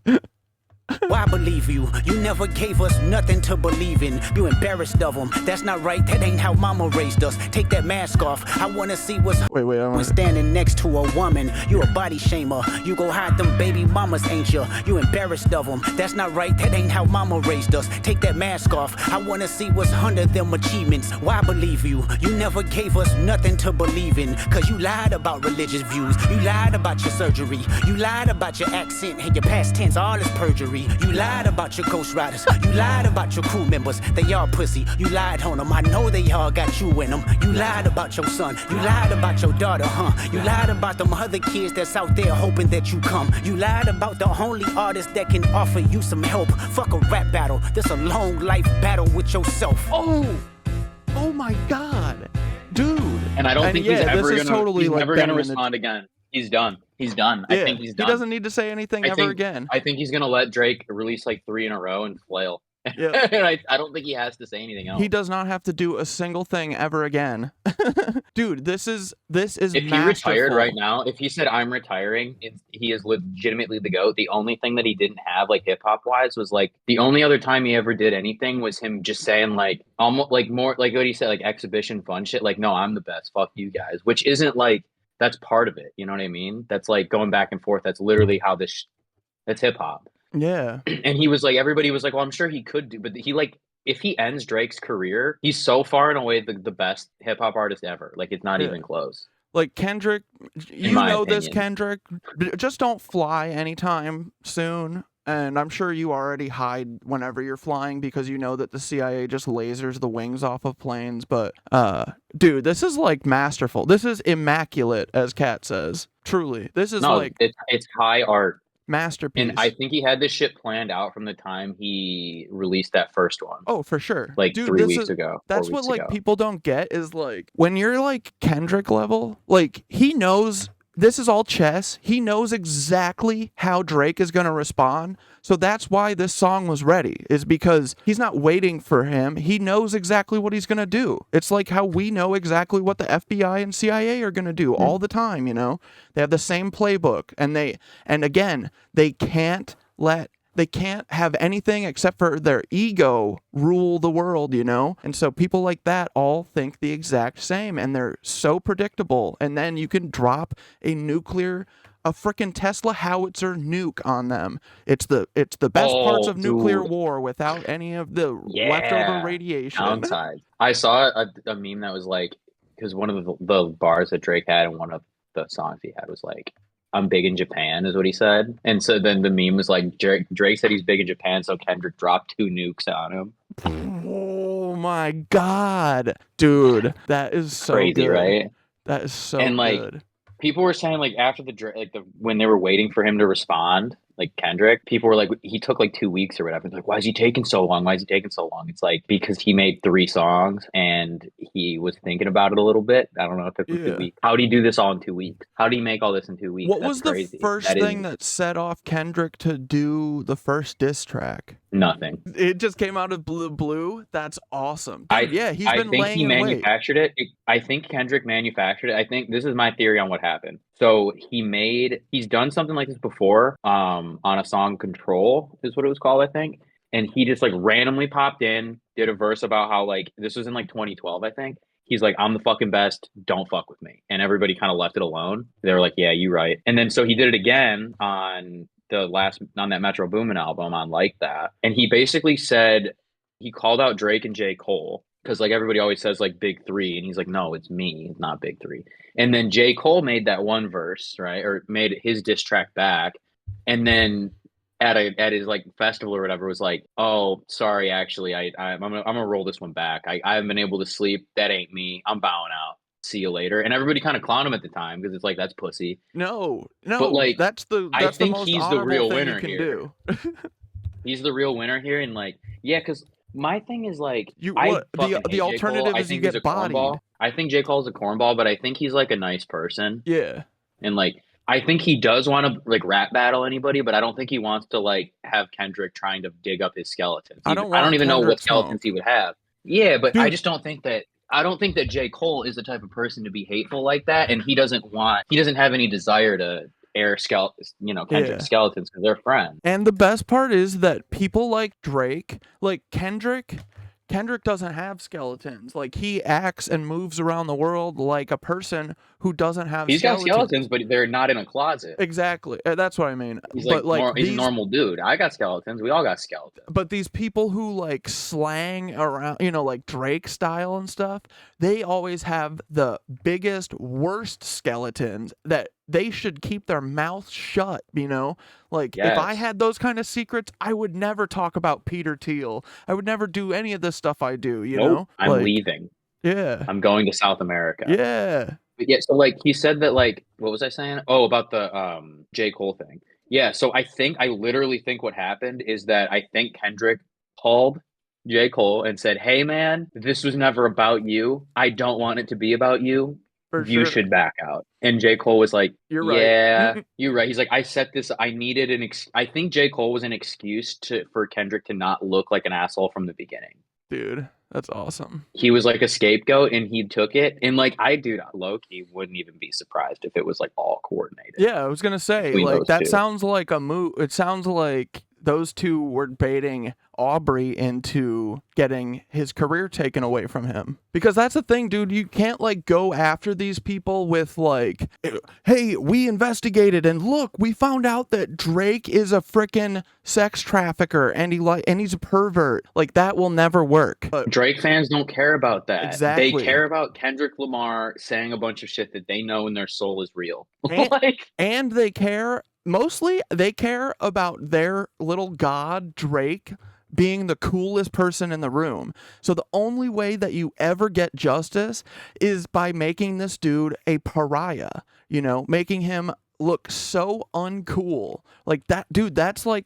Why believe you? You never gave us nothing to believe in. You embarrassed of them. That's not right. That ain't how mama raised us. Take that mask off. I wanna see what's when standing next to a woman. You a body shamer. You go hide them baby mamas, ain't you? You embarrassed of them. That's not right. That ain't how mama raised us. Take that mask off. I wanna see what's under them achievements. Why believe you? You never gave us nothing to believe in. Cause you lied about religious views. You lied about your surgery. You lied about your accent and your past tense. All is perjury. history. You lied about your ghost riders. You lied about your crew members. They all pussy. You lied on them. I know they all got you in them. You lied about your son. You lied about your daughter, huh? You lied about them other kids that's out there hoping that you come. You lied about the only artist that can offer you some help. Fuck a rap battle. This a long life battle with yourself. Oh my God, dude. And I don't think he's ever gonna, totally he's like never gonna respond again. He's done. He's done. Yeah, I think he's done. He doesn't need to say anything ever again. I think he's gonna let Drake release like 3 in a row and flail. Yeah. And I don't think he has to say anything else. He does not have to do a single thing ever again. Dude, this is if masterful. he retired right now, if he said I'm retiring, he is legitimately the GOAT. The only thing that he didn't have like hip hop wise was like the only other time he ever did anything was him just saying like almost like more like what he said, like exhibition fun shit, like no, I'm the best, fuck you guys, which isn't like that's part of it, you know what I mean? That's like going back and forth. That's literally how that's hip hop. Yeah. And he was like, everybody was like, well, I'm sure he could do, but he like, if he ends Drake's career, he's so far and away the best hip hop artist ever. Like, it's not even close. Like Kendrick, you know this, Kendrick. Just don't fly anytime soon. And I'm sure you already hide whenever you're flying because you know that the CIA just lasers the wings off of planes. But, dude, this is like masterful. This is immaculate, as Kat says. Truly, this is it's high art. Masterpiece. And I think he had this shit planned out from the time he released that first one. Oh, for sure. Like dude, 3 weeks ago. That's what like people don't get is like when you're like Kendrick level, like he knows this is all chess. He knows exactly how Drake is going to respond. So that's why this song was ready, is because he's not waiting for him. He knows exactly what he's going to do. It's like how we know exactly what the FBI and CIA are going to do all the time, you know? They have the same playbook, and again, they can't have anything except for their ego rule the world, you know? And so people like that all think the exact same, and they're so predictable. And then you can drop a frickin' Tesla howitzer nuke on them. It's the best parts of nuclear war without any of the leftover radiation. Downside. I saw a meme that was like, because one of the bars that Drake had in one of the songs he had was like, I'm big in Japan, is what he said. And so then the meme was like, Drake said he's big in Japan, so Kendrick dropped 2 nukes on him. Oh my God. Dude, that is so crazy, good. Right? That is so and like, good. People were saying like after when they were waiting for him to respond, like Kendrick, people were like, he took like 2 weeks or whatever. It's like, why is he taking so long? Why is he taking so long? It's like, because he made 3 songs and he was thinking about it a little bit. I don't know if it took 2 weeks. How did he do this all in 2 weeks? How did he make all this in 2 weeks? What was the first thing that set off Kendrick to do the first diss track? Nothing. It just came out of blue. That's awesome. Dude, he's been I think he manufactured it. I think Kendrick manufactured it. I think this is my theory on what happened. So he's done something like this before, on a song Control is what it was called, I think. And he just like randomly popped in, did a verse about how like, this was in like 2012, I think. He's like, I'm the fucking best, don't fuck with me. And everybody kind of left it alone. They were like, yeah, you right. And then so he did it again on that Metro Boomin album on Like That. And he basically said, he called out Drake and J. Cole. Because like everybody always says like Big 3, and he's like, no, it's me, it's not Big 3. And then J. Cole made that one verse, right, or made his diss track back, and then at his like festival or whatever was like, oh, sorry, actually, I'm gonna roll this one back. I haven't been able to sleep. That ain't me. I'm bowing out. See you later. And everybody kind of clowned him at the time because it's like, that's pussy. No, but like that's the most he's the real winner here. He's the real winner here, and like, yeah, because. My thing is like the alternative is you get bodied. I think J. Cole's a cornball, but I think he's like a nice person. Yeah. And like I think he does want to like rap battle anybody, but I don't think he wants to like have Kendrick trying to dig up his skeletons. I don't even know what skeletons he would have. Yeah, but dude, I just don't think that J. Cole is the type of person to be hateful like that, and he doesn't have any desire to air Kendrick skeletons because they're friends. And the best part is that people like Drake, like Kendrick doesn't have skeletons. Like he acts and moves around the world like a person who doesn't have He's got skeletons, but they're not in a closet. Exactly. That's what I mean. He's he's a normal dude. I got skeletons. We all got skeletons. But these people who like slang around, like Drake style and stuff, they always have the biggest, worst skeletons that they should keep their mouth shut, you know? Like, if I had those kind of secrets, I would never talk about Peter Thiel. I would never do any of this stuff I do, you know? I'm like, leaving. Yeah. I'm going to South America. Yeah. But yeah, so like he said that, like, what was I saying? Oh, about the J. Cole thing. Yeah, so I literally think what happened is that I think Kendrick called J. Cole and said, "Hey man, this was never about you. I don't want it to be about you. For You sure. should back out." And J. Cole was like, You're right. "Yeah, you're right." He's like, "I set this. I needed I think J. Cole was an excuse for Kendrick to not look like an asshole from the beginning." Dude, that's awesome. He was like a scapegoat, and he took it. And like, low-key wouldn't even be surprised if it was like all coordinated. Yeah, I was gonna say, like, that sounds like a move. It sounds like those two were baiting Aubrey into getting his career taken away from him. Because that's the thing, dude. You can't like go after these people with like, hey, we investigated and look, we found out that Drake is a freaking sex trafficker and he's a pervert. Like, that will never work. But Drake fans don't care about that. Exactly. They care about Kendrick Lamar saying a bunch of shit that they know in their soul is real. And they care. Mostly, they care about their little god, Drake, being the coolest person in the room. So the only way that you ever get justice is by making this dude a pariah, you know, making him look so uncool. Like that, dude, that's our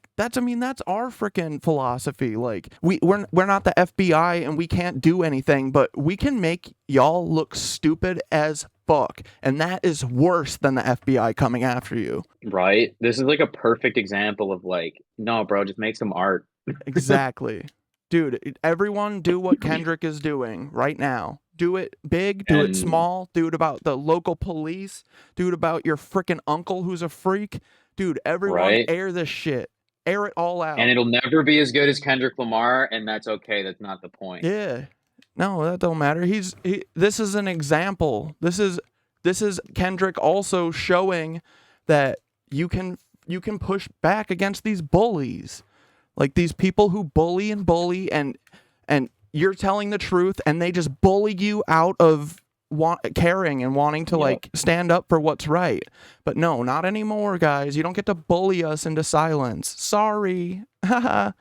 freaking philosophy. Like, we're not the FBI and we can't do anything, but we can make y'all look stupid as fuck, and that is worse than the FBI coming after you. Right? This is like a perfect example of like, no, bro, just make some art. Exactly. Dude, everyone do what Kendrick is doing right now. Do it big, do it small, do it about the local police, do it about your freaking uncle who's a freak. Dude, everyone air this shit. Air it all out. And it'll never be as good as Kendrick Lamar, and that's okay. That's not the point. Yeah. No, that don't matter. This is an example. This is Kendrick also showing that you can push back against these bullies. Like, these people who bully and you're telling the truth and they just bully you out of caring and wanting to like stand up for what's right. But no, not anymore, guys. You don't get to bully us into silence. Sorry.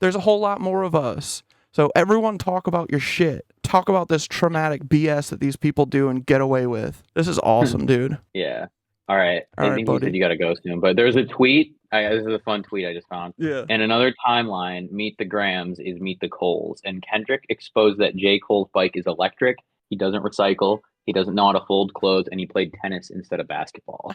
There's a whole lot more of us. So everyone talk about your shit. Talk about this traumatic BS that these people do and get away with. This is awesome, dude. Yeah. All right. I think you said you got to go soon, but there's a tweet. This is a fun tweet I just found. Yeah. And another timeline, Meet the Grams is Meet the Coles. And Kendrick exposed that J. Cole's bike is electric. He doesn't recycle. He doesn't know how to fold clothes. And he played tennis instead of basketball.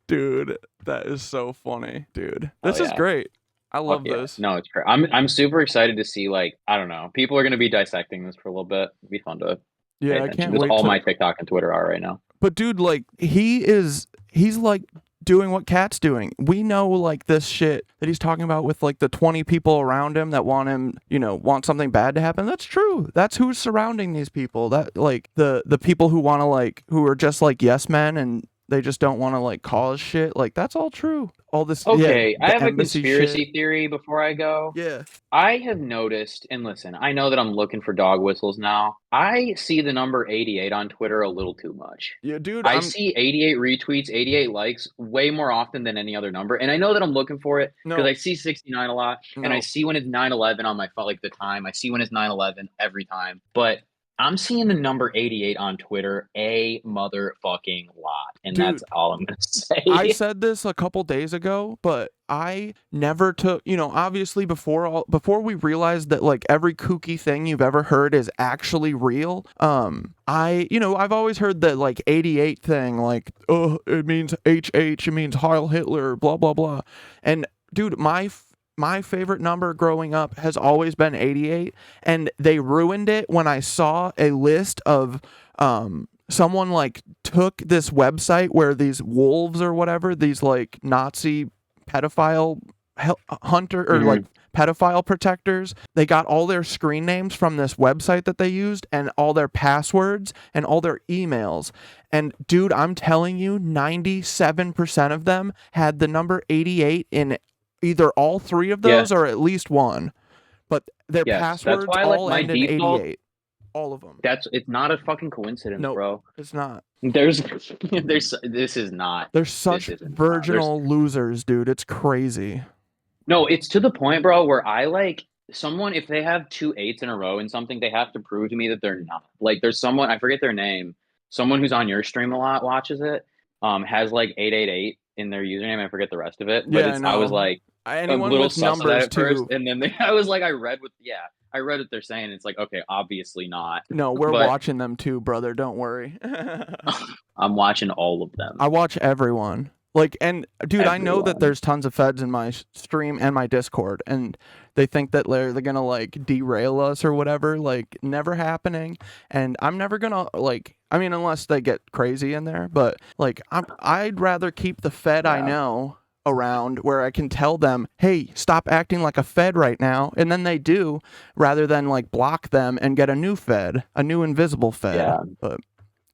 Dude, that is so funny, dude. This is great. I love this. No, it's great. I'm super excited to see, like, I don't know. People are going to be dissecting this for a little bit. It'll be fun to pay attention. I can't That's wait. all my TikTok and Twitter are right now. But dude, like, he's like doing what Cat's doing. We know like this shit that he's talking about with like the 20 people around him that want him, you know, want something bad to happen. That's true. That's who's surrounding these people. That like the people who want to like, who are just like yes men and they just don't want to like cause shit. Like, that's all true. All this. Okay, I have a conspiracy theory before I go. Yeah. I have noticed, and listen, I know that I'm looking for dog whistles now. I see the number 88 on Twitter a little too much. Yeah, dude. I see 88 retweets, 88 likes way more often than any other number. And I know that I'm looking for it because I see 69 a lot. And I see when it's 9/11 on my phone, like the time. I see when it's 9/11 every time. But I'm seeing the number 88 on Twitter a motherfucking lot. And dude, that's all I'm going to say. I said this a couple days ago, but I never took, you know, obviously before we realized that like every kooky thing you've ever heard is actually real. I've always heard that like 88 thing, like, oh, it means HH, it means Heil Hitler, blah, blah, blah. And dude, my favorite number growing up has always been 88, and they ruined it when I saw a list of someone like took this website where these wolves or whatever, these like Nazi pedophile hunter or like pedophile protectors, they got all their screen names from this website that they used and all their passwords and all their emails. And dude, I'm telling you, 97% of them had the number 88 in either all three of those or at least one, but their passwords all end in 88. All of them. It's not a fucking coincidence, bro. It's not. This is not. They're such virginal losers, dude. It's crazy. No, it's to the point, bro, where I like someone, if they have 2 8s in a row in something, they have to prove to me that they're not. Like, there's someone, I forget their name, someone who's on your stream a lot, watches it, has like 888 in their username. I forget the rest of it. But yeah, I was like, anyone with numbers too. First, and then I was like, I read what they're saying. It's like, okay, obviously not. No, we're watching them too, brother. Don't worry. I'm watching all of them. I watch everyone. Like, and dude, I know that there's tons of feds in my stream and my Discord, and they think that they're gonna like derail us or whatever. Like, never happening. And I'm never gonna like. I mean, unless they get crazy in there. But like, I'd rather keep the fed I know around where I can tell them, hey, stop acting like a fed right now, and then they do, rather than like block them and get a new fed, a new invisible fed. Yeah. But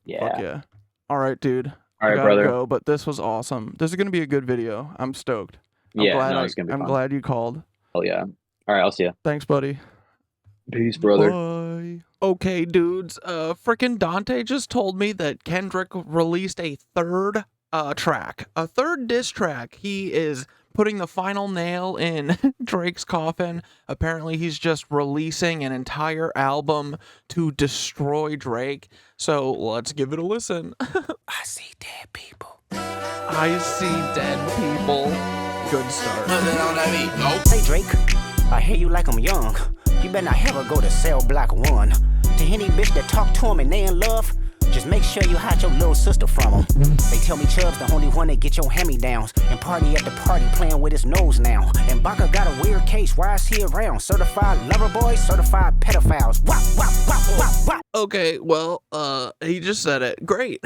yeah. Yeah. All right, dude. All right, brother. Go, but this was awesome. This is gonna be a good video. I'm stoked. It's gonna be I'm fun. glad you called. Oh yeah. All right, I'll see you. Thanks, buddy. Peace, brother. Bye. Okay, dudes. Frickin' Dante just told me that Kendrick released a third track, a third diss track. He is putting the final nail in Drake's coffin. Apparently, he's just releasing an entire album to destroy Drake. So let's give it a listen. I see dead people. I see dead people. Good start. Hey Drake, I hear you like I'm young. You better not ever go to cell block 1. To any bitch that talk to him and they in love, just make sure you hide your little sister from him. They tell me Chubb's the only one that get your hand-me-downs, and party at the party playing with his nose now. And Baca got a weird case, why is he around? Certified lover boys, certified pedophiles. Wop, wop, wop, wop, wop. Okay, well, he just said it. Great.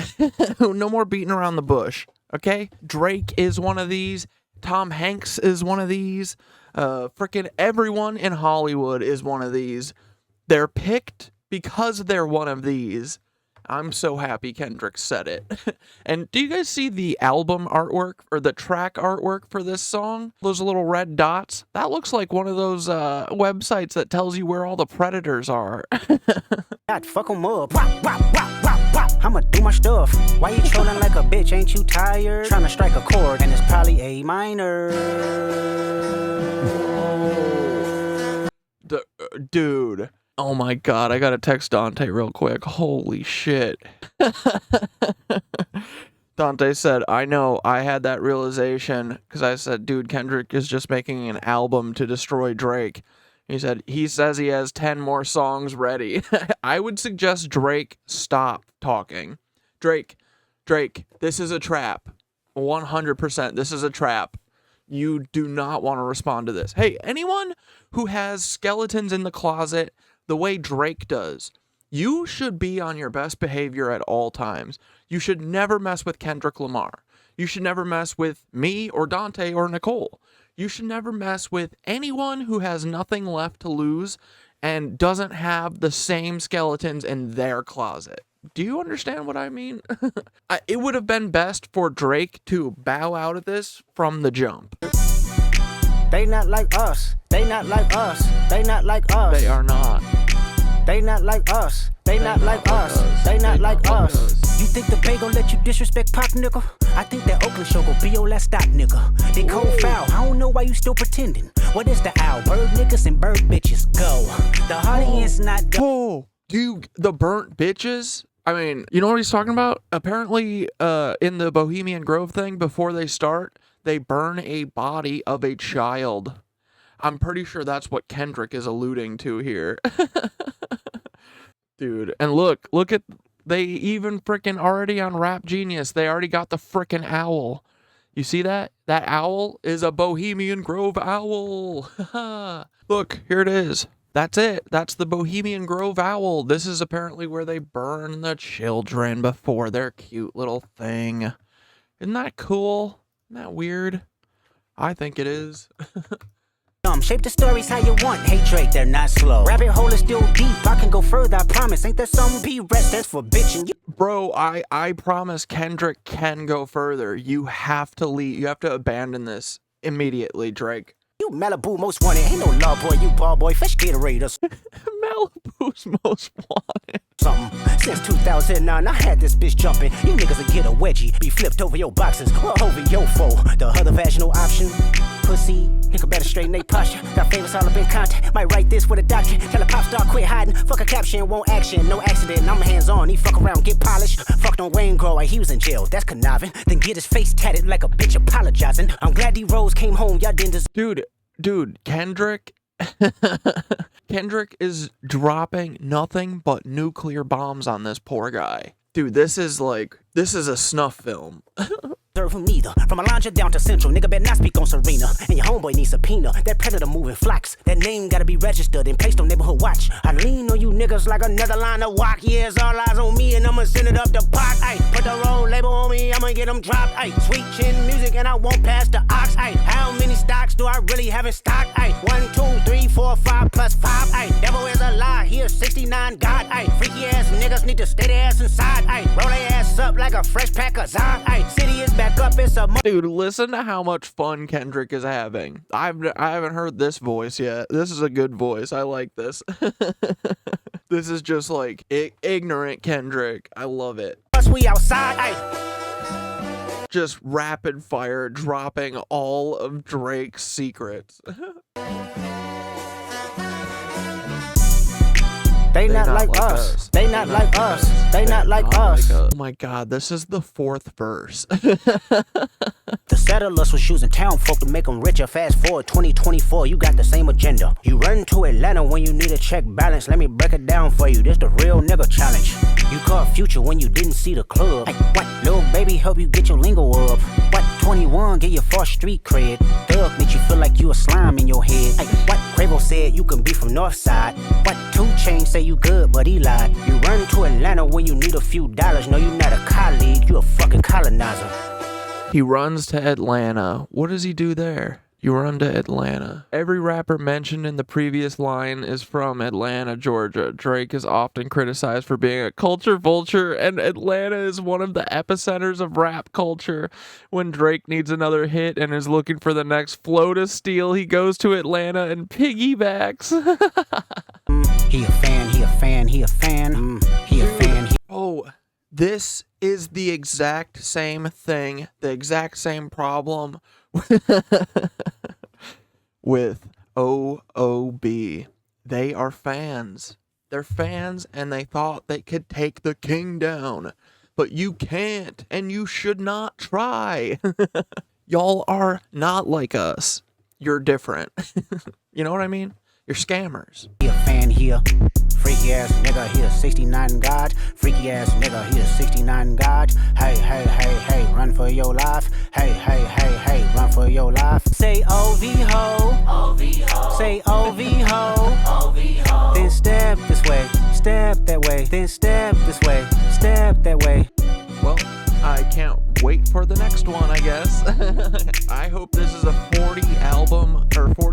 No more beating around the bush, okay? Drake is one of these. Tom Hanks is one of these. Frickin' everyone in Hollywood is one of these. They're picked because they're one of these. I'm so happy Kendrick said it. And do you guys see the album artwork or the track artwork for this song? Those little red dots? That looks like one of those websites that tells you where all the predators are. God, fuck 'em up. Wop, wop, wop, wop, wop. I'ma do my stuff. Why you trolling like a bitch? Ain't you tired? Trying to strike a chord and it's probably A minor. Dude. Oh my god, I gotta text Dante real quick. Holy shit. Dante said, I know, I had that realization, because I said, dude, Kendrick is just making an album to destroy Drake. He said, he says he has 10 more songs ready. I would suggest Drake stop talking. Drake, this is a trap. 100%, this is a trap. You do not want to respond to this. Hey, anyone who has skeletons in the closet the way Drake does, you should be on your best behavior at all times. You should never mess with Kendrick Lamar. You should never mess with me or Dante or Nicole. You should never mess with anyone who has nothing left to lose and doesn't have the same skeletons in their closet. Do you understand what I mean? It would have been best for Drake to bow out of this from the jump. They not like us. They not like us. They not like us. They are not. They not like us. They not like us. They not like us. You think the Bay gon' let you disrespect Pop, nigga? I think that Oakland show gon' be your last stop, nigga. They cold foul. I don't know why you still pretending. What is the owl? Bird niggas and bird bitches. Go. The audience not go. Oh, dude, the burnt bitches? I mean, you know what he's talking about? Apparently, in the Bohemian Grove thing, before they start, they burn a body of a child. I'm pretty sure that's what Kendrick is alluding to here. Dude, and look at, they even freaking already on Rap Genius, they already got the freaking owl. You see that? That owl is a Bohemian Grove owl. Look, here it is. That's it. That's the Bohemian Grove owl. This is apparently where they burn the children before their cute little thing. Isn't that cool? Isn't that weird? I think it is. Shape the stories how you want. Hey Drake, they're not slow. Rabbit hole is still deep. I can go further, I promise. Ain't there some B-rest that's for bitching? Bro, I promise Kendrick can go further. You have to leave. You have to abandon this immediately, Drake. You Malibu most wanted. Ain't no law boy, you ball boy. Fetch Gatorade or Malibu's most wanted. something. Since 2009, I had this bitch jumping. You niggas will get a wedgie. Be flipped over your boxes or over your foe. The other vaginal option. Pussy. Nigga better straighten they posture. Got favors all up in contact. Might write this with a doctrine. Tell a pop star quit hiding. Fuck a caption, won't action. No accident. I'm hands on. He fuck around, get polished. Fucked on Wayne Grow. He was in jail. That's conniving. Then get his face tatted like a bitch apologizing. I'm glad D-Rose came home. Y'all didn't deserve. Dude, Kendrick is dropping nothing but nuclear bombs on this poor guy. Dude, this is a snuff film. Him neither. From Alondra down to Central, nigga better not speak on Serena. And your homeboy needs subpoena. That predator moving flocks. That name gotta be registered and placed on neighborhood watch. I lean on you niggas like another line of walk. Yeah, it's all eyes on me and I'ma send it up the pot. Ay, put the roll label on me, I'ma get them dropped. Ay, sweet chin music and I won't pass the ox. Ay, how many stocks do I really have in stock? Ay, 1, 2, 3, 4, 5 plus 5. Ay, devil is a lie. Here 69 God. Ay, freaky ass niggas need to stay their ass inside. Ay, roll their ass up like a fresh pack of Zod. Ay, city is back up, it's a Dude, listen to how much fun Kendrick is having. I haven't heard this voice yet. This is a good voice. I like this. This is just like ignorant Kendrick. I love it. We outside. Ay. Just rapid fire dropping all of Drake's secrets. They not like us. They not like us. They not like us. Oh my god, this is the 4th verse. The settlers was using town folk to make them richer. Fast forward 2024, you got the same agenda. You run to Atlanta when you need a check balance. Let me break it down for you. This the real nigga challenge. You caught Future when you didn't see the club. Hey, what? Little baby help you get your lingo up. What? 21 get your 4th street cred. Thug make you feel like you a slime in your head. Hey, what? Quavo said you can be from Northside. What? 2 Chainz say you good, but he lied. You run to Atlanta when you need a few dollars. No, you not a colleague, you a fucking colonizer. He runs to Atlanta. What does he do there? You run to Atlanta. Every rapper mentioned in the previous line is from Atlanta, Georgia. Drake is often criticized for being a culture vulture, and Atlanta is one of the epicenters of rap culture. When Drake needs another hit and is looking for the next flow to steal, he goes to Atlanta and piggybacks. He a fan, he a fan, he a fan. He a fan. Oh, this is the exact same thing, the exact same problem with OOB. They are fans. They're fans and they thought they could take the king down. But you can't and you should not try. Y'all are not like us. You're different. You know what I mean? You're scammers. He a fan here. Freaky ass nigga, he a 69 God. Freaky ass nigga, he a 69 God. Hey, hey, hey, hey, run for your life. Hey, hey, hey, hey, run for your life. Say OV ho. OV ho. Say OV ho. OV ho. Then step this way, step that way. Then step this way, step that way. Well, I can't wait for the next one, I guess. I hope this is a 40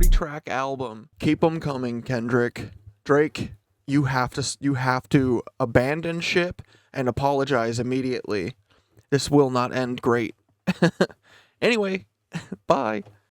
track album. Keep them coming, Kendrick. Drake, you have to abandon ship and apologize immediately. This will not end great. Anyway, bye.